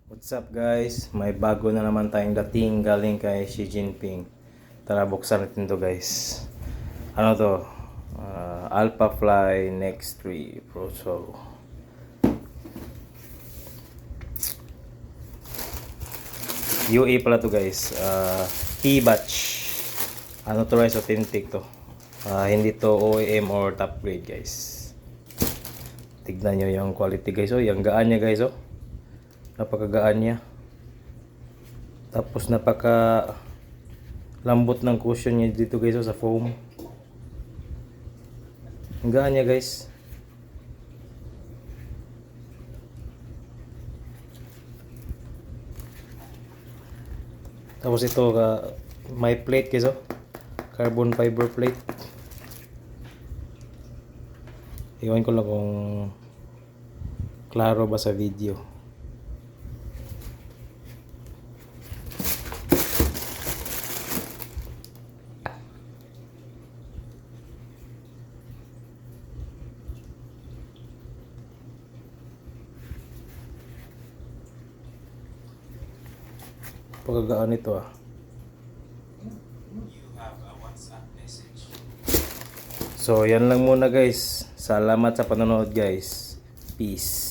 What's up guys? May bago na naman tayong dating galing kay Xi Jinping. Tara buksan natin to guys. Ano to? Alpha Fly Next 3 Pro Show. UA pala to guys. T-batch. Ano to guys? Authentic to. Hindi to OEM or top grade guys. Tignan nyo yung quality guys. Oh, yung gaan niya guys. Oh. Napakagaan niya. Tapos napaka lambot ng cushion niya dito guys, oh, sa foam. Ang gaan niya guys. Tapos ito may plate guys, oh. Carbon fiber plate. Iwan ko lang kung klaro ba sa video. Pagkagaan ito ah. So yan lang muna guys. Salamat sa panonood guys. Peace.